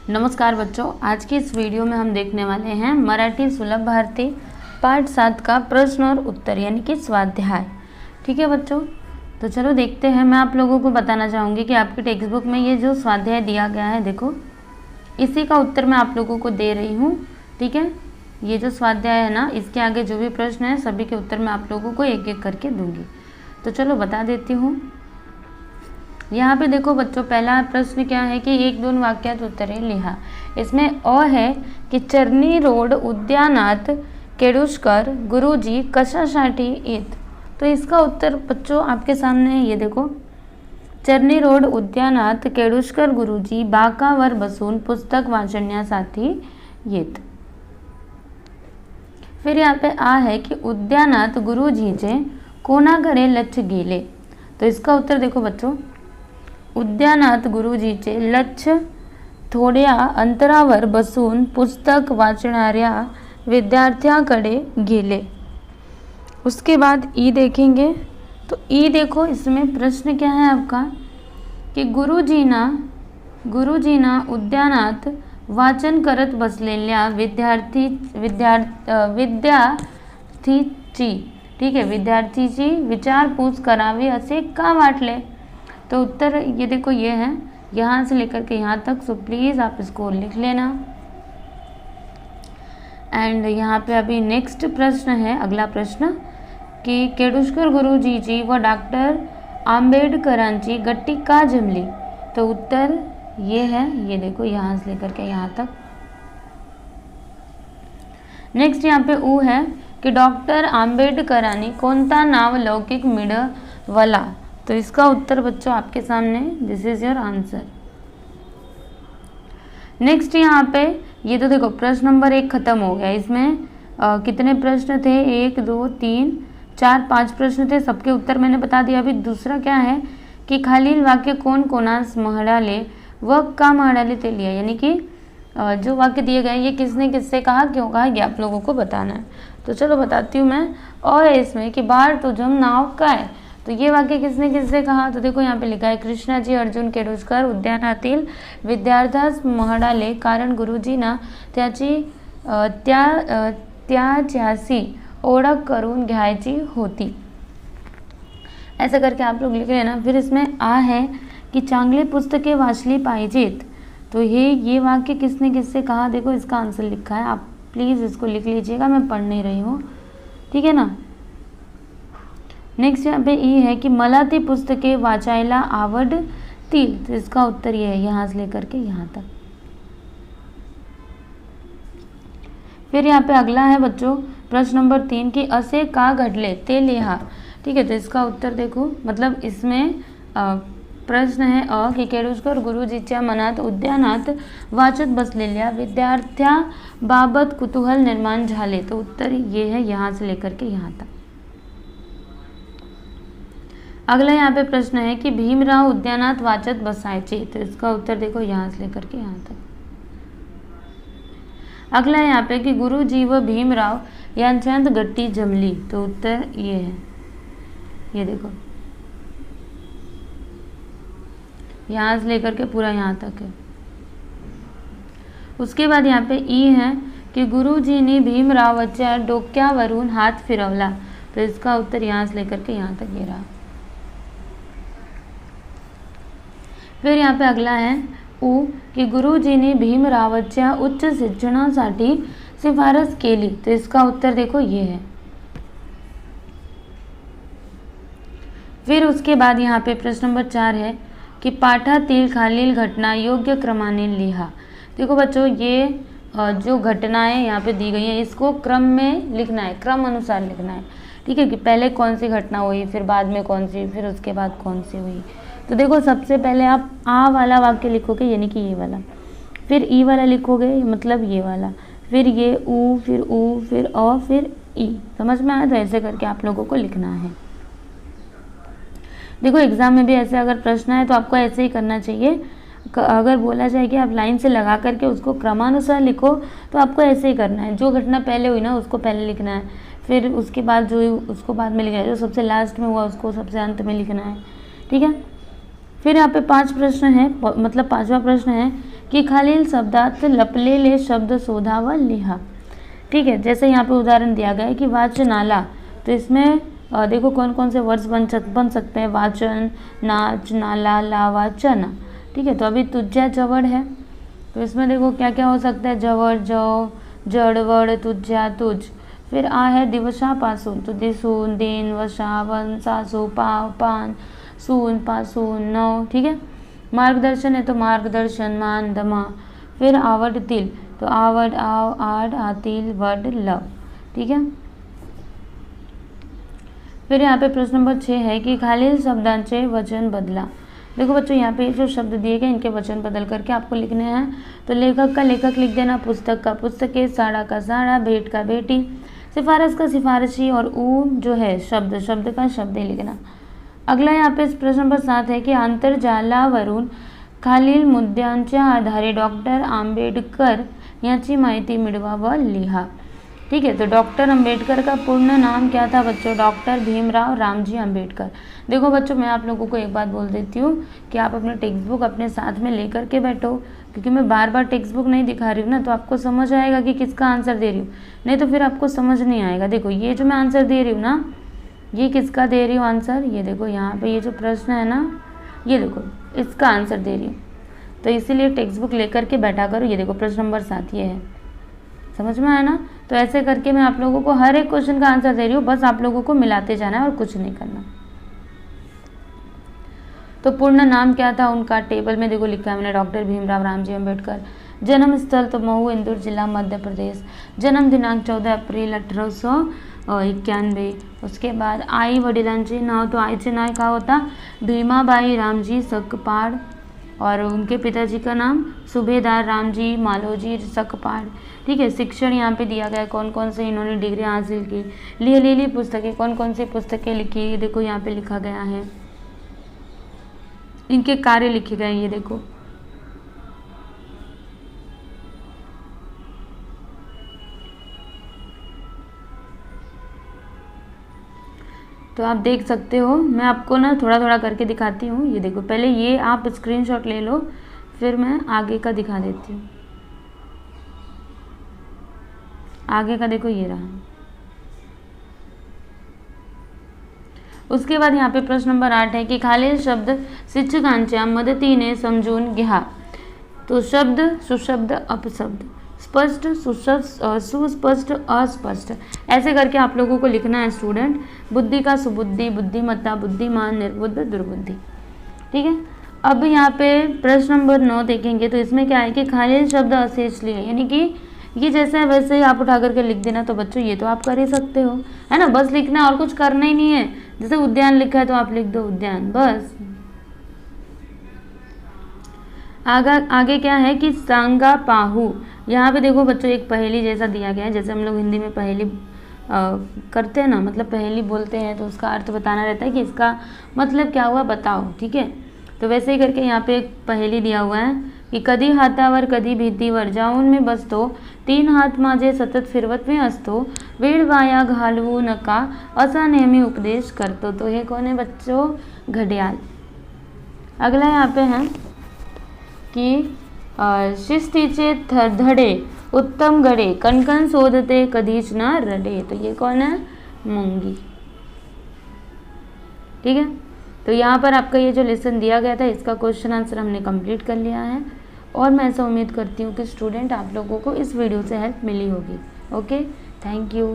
नमस्कार बच्चों, आज की इस वीडियो में हम देखने वाले हैं मराठी सुलभ भारती पाठ 7 का प्रश्न और उत्तर यानी कि स्वाध्याय। ठीक है बच्चों, तो चलो देखते हैं। मैं आप लोगों को बताना चाहूँगी कि आपकी टेक्स्ट बुक में ये जो स्वाध्याय दिया गया है, देखो इसी का उत्तर मैं आप लोगों को दे रही हूँ। ठीक है, ये जो स्वाध्याय है ना, इसके आगे जो भी प्रश्न है सभी के उत्तर मैं आप लोगों को एक एक करके दूंगी। तो चलो बता देती हूँ। यहाँ पे देखो बच्चों, पहला प्रश्न क्या है कि 1-2 वाक्यात उत्तरे लिहा। इसमें अ है कि चर्नी रोड उद्यानात केडुशकर गुरुजी कशासाठी येत। तो इसका उत्तर बच्चों आपके सामने है, ये देखो। चर्नी रोड उद्यानात केडुशकर गुरुजी बाकावर बसून पुस्तक वाचण्यासाठी येत। फिर यहाँ पे आ है कि उद्यानात गुरुजीचे कोणाकडे लक्ष गेले। तो इसका उत्तर देखो बच्चों, उद्यानात गुरुजीचे लक्ष थोड्या अंतरावर बसून पुस्तक वाचणाऱ्या विद्यार्थ्याकडे गेले। उसके बाद ई देखेंगे तो ई देखो, इसमें प्रश्न क्या है आपका कि गुरुजीना उद्यानात वाचन करत बसलेल्या विद्यार्थीची ठीक है विद्यार्थीची विचारपूस करावी असे का वाटले। तो उत्तर ये देखो, ये है यहाँ से लेकर के यहाँ तक। सो प्लीज़ आप इसको लिख लेना। एंड यहाँ पे अभी नेक्स्ट प्रश्न है, अगला प्रश्न कि केडुशकर गुरुजीची व डॉक्टर आंबेडकरांची गट्टी का जमली। तो उत्तर ये है, ये देखो यहाँ से लेकर के यहाँ तक। नेक्स्ट यहाँ पे ऊ है कि डॉक्टर आंबेडकरांनी कोणता नावलौकिक मिळवला। तो इसका उत्तर बच्चों आपके सामने, this is your answer. Next यहाँ पे ये तो देखो प्रश्न नंबर 1 खत्म हो गया। इसमें कितने प्रश्न थे? 1 2 3 4 5 प्रश्न थे, सबके उत्तर मैंने बता दिया। अभी दूसरा क्या है कि खालील वाक्य कोण कोणास म्हणाले व का म्हणाले ते लिहा। यानी कि जो वाक्य दिए गए ये किसने किससे कहा, क्यों कहा, ये आप लोगों को बताना है। तो चलो बताती हूँ मैं। और इसमें कि बार तुझम नाव काय। तो ये वाक्य किसने किससे कहा, तो देखो यहाँ पे लिखा है कृष्णाजी अर्जुन केडुशकर उद्यानातील विद्यार्थ्यास म्हणाले कारण गुरुजींना त्याच्याशी ओळख करून घ्यायची होती। ऐसा करके आप लोग लिख लेना। फिर इसमें आ है कि चांगली पुस्तकें वाचली पाहिजेत। तो ये वाक्य किसने किससे कहा, देखो इसका आंसर लिखा है, आप प्लीज़ इसको लिख लीजिएगा, मैं पढ़ नहीं रही हूँ, ठीक है ना। नेक्स्ट यहाँ पे ई है कि मला ती पुस्तके वाचायला आवडतील। तो इसका उत्तर ये है, यहाँ से लेकर के यहाँ तक। फिर यहाँ पे अगला है बच्चों प्रश्न नंबर 3 कि असे का घडले ते लिहा। ठीक है, तो इसका उत्तर देखो, मतलब इसमें प्रश्न है की केडुशकर गुरुजीच्या मनात उद्यानात वाचत बसलेल्या विद्यार्थ्याबाबत कुतूहल निर्माण झाले। तो उत्तर ये है, यहाँ से लेकर के यहाँ तक। अगला यहाँ पे प्रश्न है कि भीमराव उद्यानात वाचत बसायचे। तो इसका उत्तर देखो, यहाँ से लेकर के यहाँ तक। अगला यहाँ पे कि गुरुजी व भीमराव यांच्यात गट्टी जमली। तो उत्तर ये है, ये देखो यहाँ से लेकर के पूरा यहाँ तक है। उसके बाद यहाँ पे ई है कि गुरुजींनी भीमरावच्या डोक्यावरून हात फिरवला। तो इसका उत्तर यहाँ से लेकर के यहाँ तक ये रहा। फिर यहाँ पे अगला है ऊ कि गुरुजींनी भीमरावच्या उच्च शिक्षणासाठी शिफारस केली। तो इसका उत्तर देखो ये है। फिर उसके बाद यहाँ पे प्रश्न नंबर 4 है कि पाठातील खालील घटना योग्य क्रमाने लिहा। देखो बच्चों, ये जो घटनाएं यहाँ पे दी गई हैं इसको क्रम में लिखना है, क्रम अनुसार लिखना है। ठीक है, कि पहले कौन सी घटना हुई, फिर बाद में कौन सी, फिर उसके बाद कौन सी हुई। तो देखो सबसे पहले आप आ वाला वाक्य लिखोगे, यानी कि ये वाला, फिर ई वाला लिखोगे, मतलब ये वाला, फिर ये ऊ, फिर अ, फिर ई। समझ में आया? तो ऐसे करके आप लोगों को लिखना है। देखो एग्जाम में भी ऐसे अगर प्रश्न है तो आपको ऐसे ही करना चाहिए। अगर बोला जाए कि आप लाइन से लगा करके उसको क्रमानुसार लिखो तो आपको ऐसे ही करना है। जो घटना पहले हुई ना उसको पहले लिखना है, फिर उसके बाद जो उसको बाद में लिखना है, जो सबसे लास्ट में हुआ उसको सबसे अंत में लिखना है। ठीक है, फिर यहाँ पे 5 प्रश्न है, मतलब 5वां प्रश्न है की खालील शब्दात लपलेले शब्द शोधा व लिहा। ठीक है, जैसे यहाँ पे उदाहरण दिया गया है कि वाचनाला, तो इसमें देखो कौन कौन से वर्ड्स बन सकते हैं, वाचन, नाच, नाला, लावा, चना। ठीक है, तो अभी तुज्या जवड़ है, तो इसमें देखो क्या क्या हो सकता है, जवड़, जव, जड़वड़, तुज्या, तुझ। फिर आ है दिवसा पासून, तो दिसून, दिन, वशा, वन, सासू, पाव, पान, सून, पासून, नौ। ठीक है, मार्गदर्शन है तो मार्गदर्शन, मान, दमा। फिर आवडतील, तो आवड, आव, आड, आतील, वड, लव। ठीक है, फिर यहाँ पे प्रश्न नंबर 6 है की खालील शब्दांचे वचन बदला। देखो बच्चों, यहाँ पे जो शब्द दिए गए इनके वचन बदल करके आपको लिखने हैं। तो लेखक का लेखक लिख देना, पुस्तक का पुस्तके, साड़ा का साड़ा, भेंट का भेटी, सिफारिश का सिफारिशी, और ऊ जो है शब्द, शब्द का शब्द ही लिखना। अगला यहाँ पे प्रश्न नंबर 7 है की आंतरजालावरून खालील मुद्द्यांच्या आधारे डॉक्टर आंबेडकर याची माहिती मिळवा व लिहा। ठीक है, तो डॉक्टर अंबेडकर का पूर्ण नाम क्या था बच्चों, डॉक्टर भीमराव रामजी अंबेडकर। देखो बच्चों, मैं आप लोगों को एक बात बोल देती हूँ कि आप अपने टेक्स्ट बुक अपने साथ में लेकर के बैठो, क्योंकि मैं बार बार टेक्स्ट बुक नहीं दिखा रही हूँ ना, तो आपको समझ आएगा कि किसका आंसर दे रही हूँ, नहीं तो फिर आपको समझ नहीं आएगा। देखो ये जो मैं आंसर दे रही हूँ ना, ये किसका दे रही हूँ आंसर, ये देखो यहाँ पे ये जो प्रश्न है ना, ये देखो इसका आंसर दे रही हूँ, तो इसीलिए टेक्स्ट बुक लेकर के बैठा करो। ये देखो प्रश्न नंबर 7 ये है, समझ में आया ना। तो ऐसे करके मैं आप लोगों को हर एक क्वेश्चन का आंसर दे रही हूँ, बस आप लोगों को मिलाते जाना है और कुछ नहीं करना। तो पूर्ण नाम क्या था उनका, टेबल में देखो लिखा है मैंने, डॉक्टर भीमराव रामजी अंबेडकर। जन्म स्थल तो महू, इंदौर जिला, मध्य प्रदेश। जन्म दिनांक 14 एप्रिल 1891। उसके बाद आई वडिलांचे नाव, तो आईचे नाव काय होता, भीमाबाई रामजी सकपाळ, और उनके पिताजी का नाम सूबेदार रामजी मालोजी सकपाळ। ठीक है, शिक्षण यहाँ पे दिया गया है, कौन कौन से इन्होंने डिग्री हासिल की, लिखी पुस्तकें, कौन कौन सी पुस्तकें लिखी, देखो यहाँ पे लिखा गया है, इनके कार्य लिखे गए, ये देखो। तो आप देख सकते हो, मैं आपको ना थोड़ा थोड़ा करके दिखाती हूँ। ये देखो, पहले ये आप स्क्रीनशॉट ले लो, फिर मैं आगे का दिखा देती हूँ। आगे का देखो ये रहा। उसके बाद यहाँ पे प्रश्न नंबर 8 है की खालील शब्द शिक्षकांच्या मदतीने समजून घ्या। तो शब्द, सुशब्द, अपशब्द, स्पष्ट, सुस्पष्ट, अस्पष्ट, ऐसे करके आप लोगों को लिखना है स्टूडेंट। बुद्धि का सुबुद्धि, बुद्धिमत्ता, बुद्धिमान, निर्बुद्ध, दुर्बुद्धि। ठीक है, अब यहाँ पे प्रश्न नंबर 9 देखेंगे, तो इसमें क्या है कि खालील शब्द अशेष लिए, यानी कि ये जैसे है वैसे ही आप उठा करके लिख देना। तो बच्चों ये तो आप कर ही सकते हो, है ना, बस लिखना है और कुछ करना ही नहीं है। जैसे उद्यान लिखा है तो आप लिख दो उद्यान, बस। आगे क्या है कि सांगा पाहू, यहाँ पे देखो बच्चों एक पहेली जैसा दिया गया है, जैसे हम लोग हिंदी में पहेली करते हैं ना, मतलब पहेली बोलते हैं तो उसका अर्थ बताना रहता है कि इसका मतलब क्या हुआ बताओ। ठीक है, तो वैसे ही करके यहाँ पे एक पहेली दिया हुआ है की कधी हातावर कधी भीतीवर जाऊन मी बसतो, 3 हात माझे सतत फिरवत मी असतो, वेळ वाया घालवू नका असा नेहमी उपदेश करतो। तो ये कौन है बच्चों, घड़ियाल। अगला यहाँ पे है कि शिस्तीचे धडे उत्तम गडे, कणकण शोधते कधीच न रडे। तो ये कौन है, मुंगी। ठीक है, तो यहाँ पर आपका ये जो लेसन दिया गया था इसका क्वेश्चन आंसर हमने कंप्लीट कर लिया है, और मैं ऐसा उम्मीद करती हूँ कि स्टूडेंट आप लोगों को इस वीडियो से हेल्प मिली होगी। Okay, thank you.